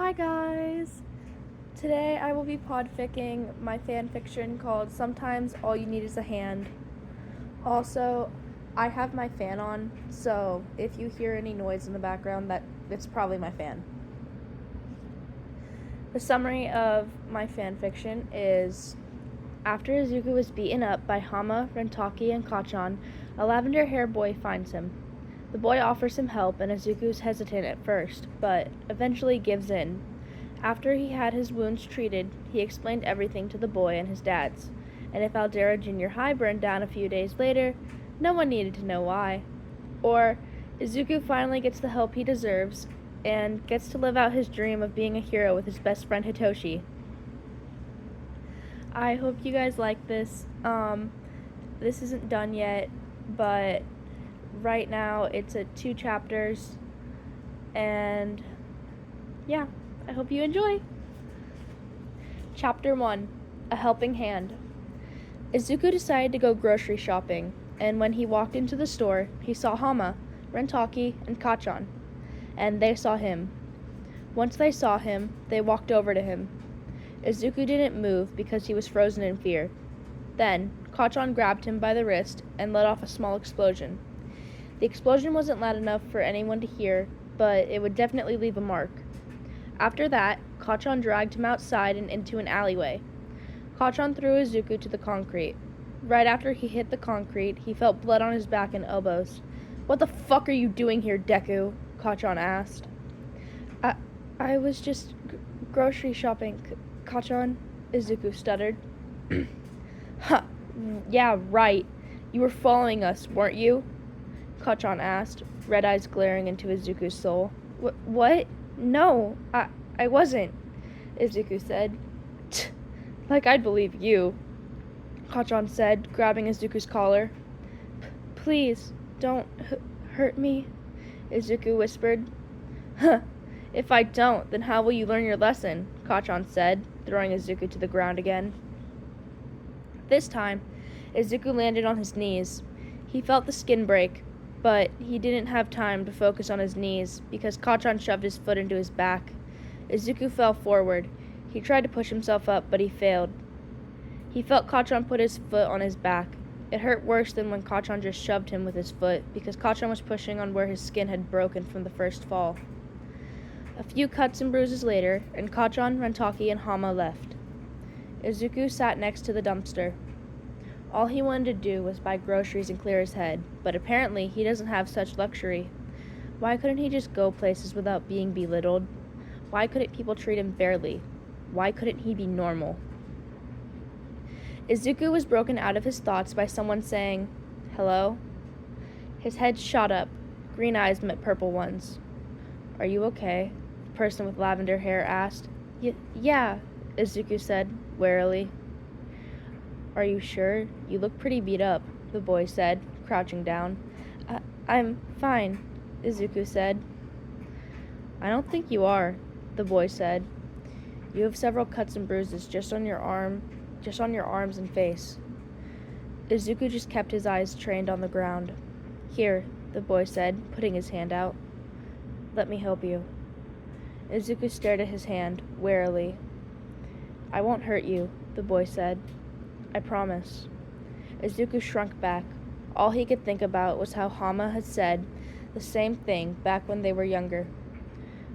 Hi guys! Today I will be podficking my fanfiction called Sometimes All You Need Is a Hand. Also, I have my fan on, so if you hear any noise in the background, it's probably my fan. The summary of my fanfiction is: after Izuku was beaten up by Hama, Rentaki, and Kacchan, a lavender-haired boy finds him. The boy offers him help, and Izuku's hesitant at first, but eventually gives in. After he had his wounds treated, he explained everything to the boy and his dads, and if Aldera Junior High burned down a few days later, no one needed to know why. Or, Izuku finally gets the help he deserves, and gets to live out his dream of being a hero with his best friend Hitoshi. I hope you guys like this. This isn't done yet, but right now it's at 2 chapters, and yeah, I hope you enjoy. Chapter 1, A Helping Hand. Izuku decided to go grocery shopping, and when he walked into the store, he saw Hama, Rentaki, and Kacchan, and they saw him. Once they saw him, they walked over to him. Izuku didn't move because he was frozen in fear. Then, Kacchan grabbed him by the wrist and let off a small explosion. The explosion wasn't loud enough for anyone to hear, but it would definitely leave a mark. After that, Kacchan dragged him outside and into an alleyway. Kacchan threw Izuku to the concrete. Right after he hit the concrete, he felt blood on his back and elbows. "What the fuck are you doing here, Deku?" Kacchan asked. I was just grocery shopping, Kacchan," Izuku stuttered. "Huh, yeah, right. You were following us, weren't you?" Kacchan asked, red eyes glaring into Izuku's soul. What? No, I wasn't," Izuku said. "Like I'd believe you," Kacchan said, grabbing Izuku's collar. "Please, don't hurt me," Izuku whispered. "Huh, if I don't, then how will you learn your lesson?" Kacchan said, throwing Izuku to the ground again. This time, Izuku landed on his knees. He felt the skin break, but he didn't have time to focus on his knees because Kacchan shoved his foot into his back. Izuku fell forward. He tried to push himself up, but he failed. He felt Kacchan put his foot on his back. It hurt worse than when Kacchan just shoved him with his foot because Kacchan was pushing on where his skin had broken from the first fall. A few cuts and bruises later, and Kacchan, Rentaki, and Hama left. Izuku sat next to the dumpster. All he wanted to do was buy groceries and clear his head, but apparently he doesn't have such luxury. Why couldn't he just go places without being belittled? Why couldn't people treat him fairly? Why couldn't he be normal? Izuku was broken out of his thoughts by someone saying, "Hello?" His head shot up. Green eyes met purple ones. "Are you okay?" the person with lavender hair asked. Yeah, Izuku said, warily. "Are you sure? You look pretty beat up," the boy said, crouching down. I'm fine," Izuku said. "I don't think you are," the boy said. "You have several cuts and bruises just on your arms and face." Izuku just kept his eyes trained on the ground. "Here," the boy said, putting his hand out. "Let me help you." Izuku stared at his hand, warily. "I won't hurt you," the boy said. "I promise." Izuku shrunk back. All he could think about was how Hama had said the same thing back when they were younger.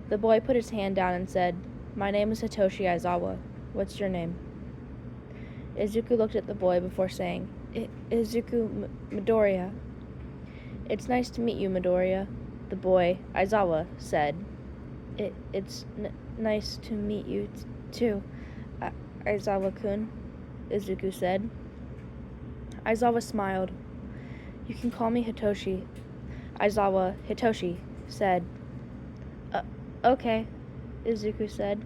The boy put his hand down and said, "My name is Hitoshi Aizawa. What's your name?" Izuku looked at the boy before saying, Izuku Midoriya." "It's nice to meet you, Midoriya," the boy, Aizawa, said. It's nice to meet you, too, Aizawa-kun," Izuku said. Aizawa smiled. "You can call me Hitoshi," Aizawa, Hitoshi, said. Okay," Izuku said.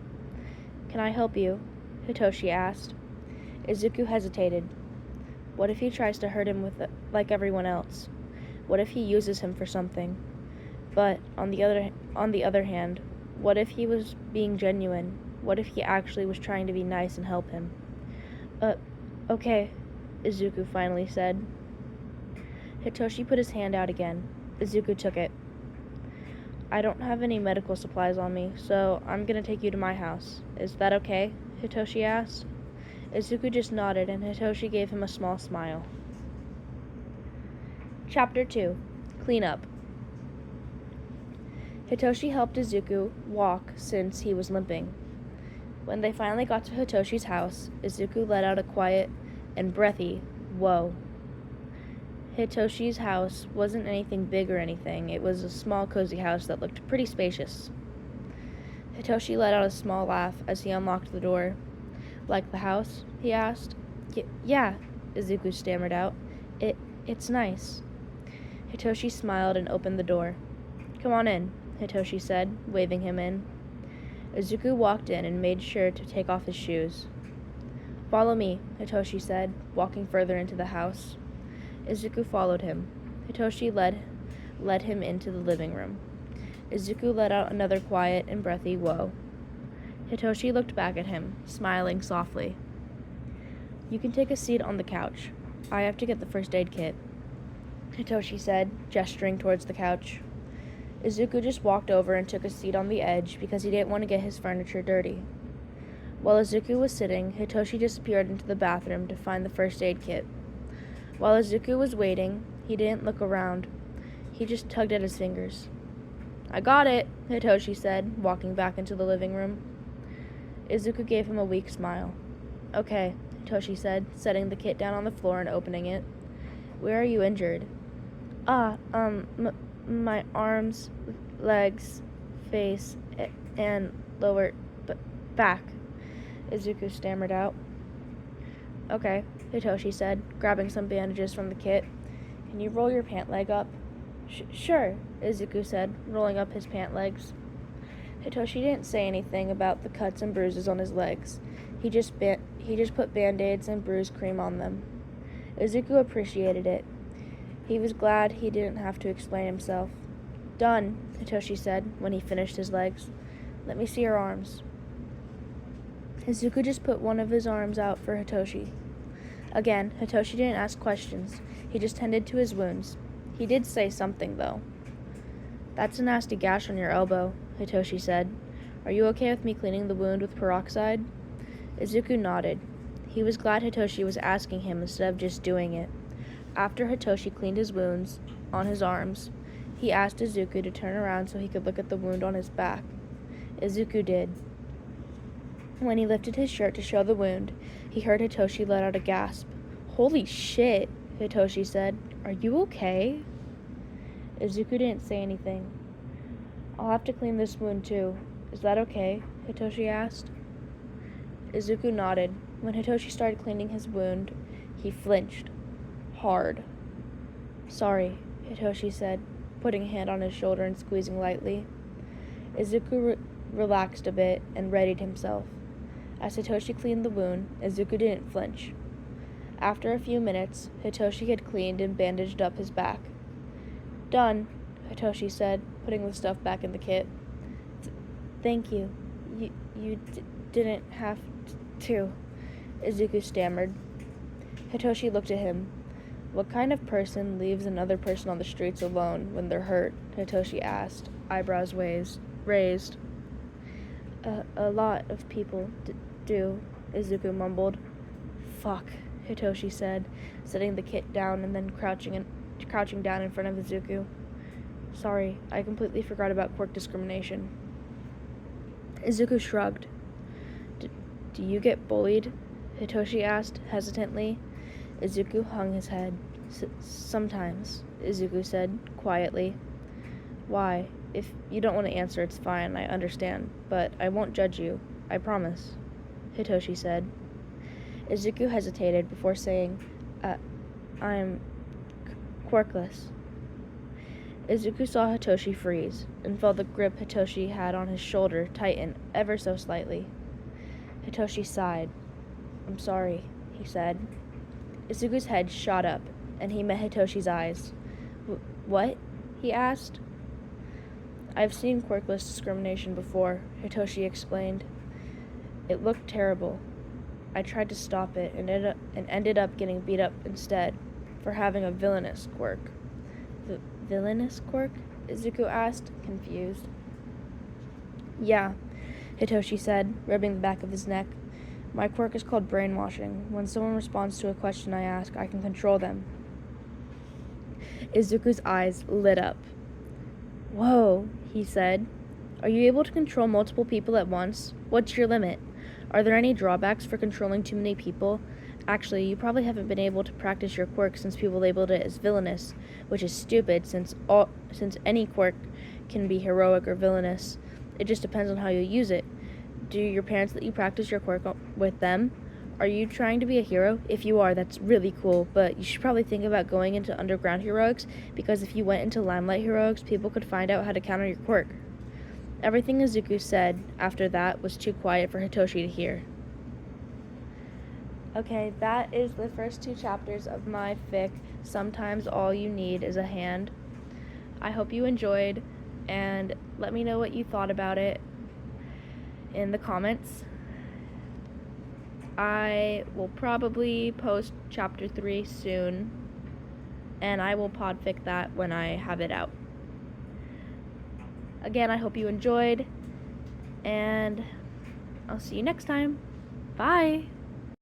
"Can I help you?" Hitoshi asked. Izuku hesitated. What if he tries to hurt him like everyone else? What if he uses him for something? But on the other hand, what if he was being genuine? What if he actually was trying to be nice and help him? Okay," Izuku finally said. Hitoshi put his hand out again. Izuku took it. I don't have any medical supplies on me, so I'm gonna take you to my house. Is that okay? Hitoshi asked. Izuku just nodded, and Hitoshi gave him a small smile. Chapter 2. Clean Up. Hitoshi helped Izuku walk since he was limping. When they finally got to Hitoshi's house, Izuku let out a quiet and breathy "whoa." Hitoshi's house wasn't anything big or anything. It was a small, cozy house that looked pretty spacious. Hitoshi let out a small laugh as he unlocked the door. "Like the house?" he asked. Yeah," Izuku stammered out. It's nice." Hitoshi smiled and opened the door. "Come on in," Hitoshi said, waving him in. Izuku walked in and made sure to take off his shoes. "Follow me," Hitoshi said, walking further into the house. Izuku followed him. Hitoshi led him into the living room. Izuku let out another quiet and breathy "whoa." Hitoshi looked back at him, smiling softly. "You can take a seat on the couch. I have to get the first aid kit," Hitoshi said, gesturing towards the couch. Izuku just walked over and took a seat on the edge because he didn't want to get his furniture dirty. While Izuku was sitting, Hitoshi disappeared into the bathroom to find the first aid kit. While Izuku was waiting, he didn't look around. He just tugged at his fingers. "I got it," Hitoshi said, walking back into the living room. Izuku gave him a weak smile. "Okay," Hitoshi said, setting the kit down on the floor and opening it. "Where are you injured?" My arms, legs, face, and lower back," Izuku stammered out. "Okay," Hitoshi said, grabbing some bandages from the kit. "Can you roll your pant leg up?" Sure," Izuku said, rolling up his pant legs. Hitoshi didn't say anything about the cuts and bruises on his legs. He just put band-aids and bruise cream on them. Izuku appreciated it. He was glad he didn't have to explain himself. "Done," Hitoshi said when he finished his legs. "Let me see your arms." Izuku just put one of his arms out for Hitoshi. Again, Hitoshi didn't ask questions. He just tended to his wounds. He did say something, though. "That's a nasty gash on your elbow," Hitoshi said. "Are you okay with me cleaning the wound with peroxide?" Izuku nodded. He was glad Hitoshi was asking him instead of just doing it. After Hitoshi cleaned his wounds on his arms, he asked Izuku to turn around so he could look at the wound on his back. Izuku did. When he lifted his shirt to show the wound, he heard Hitoshi let out a gasp. "Holy shit," Hitoshi said. "Are you okay?" Izuku didn't say anything. "I'll have to clean this wound too. Is that okay?" Hitoshi asked. Izuku nodded. When Hitoshi started cleaning his wound, he flinched. Hard. "Sorry," Hitoshi said, putting a hand on his shoulder and squeezing lightly. Izuku relaxed a bit and readied himself. As Hitoshi cleaned the wound, Izuku didn't flinch. After a few minutes, Hitoshi had cleaned and bandaged up his back. "Done," Hitoshi said, putting the stuff back in the kit. Thank you. You didn't have to," Izuku stammered. Hitoshi looked at him. "What kind of person leaves another person on the streets alone when they're hurt?" Hitoshi asked, eyebrows raised. A lot of people do," Izuku mumbled. "Fuck," Hitoshi said, setting the kit down and then crouching down in front of Izuku. "Sorry, I completely forgot about quirk discrimination." Izuku shrugged. Do you get bullied?" Hitoshi asked, hesitantly. Izuku hung his head. Sometimes, Izuku said, quietly. "Why? If you don't want to answer, it's fine, I understand. But I won't judge you. I promise," Hitoshi said. Izuku hesitated before saying, I'm quirkless." Izuku saw Hitoshi freeze, and felt the grip Hitoshi had on his shoulder tighten ever so slightly. Hitoshi sighed. "I'm sorry," he said. Izuku's head shot up, and he met Hitoshi's eyes. What?" he asked. "I've seen quirkless discrimination before," Hitoshi explained. "It looked terrible. I tried to stop it and ended up getting beat up instead for having a villainous quirk." "Villainous quirk?" Izuku asked, confused. Yeah, Hitoshi said, rubbing the back of his neck. My quirk is called brainwashing. When someone responds to a question I ask, I can control them. Izuku's eyes lit up. Whoa, he said. Are you able to control multiple people at once? What's your limit? Are there any drawbacks for controlling too many people? Actually, you probably haven't been able to practice your quirk since people labeled it as villainous, which is stupid since any quirk can be heroic or villainous. It just depends on how you use it. Do your parents let you practice your quirk with them? Are you trying to be a hero? If you are, that's really cool, but you should probably think about going into underground heroics, because if you went into limelight heroics, people could find out how to counter your quirk. Everything Izuku said after that was too quiet for Hitoshi to hear. Okay, that is the first 2 chapters of my fic, Sometimes All You Need Is a Hand. I hope you enjoyed, and let me know what you thought about it in the comments. I will probably post chapter 3 soon, and I will podfic that when I have it out. Again, I hope you enjoyed, and I'll see you next time. Bye!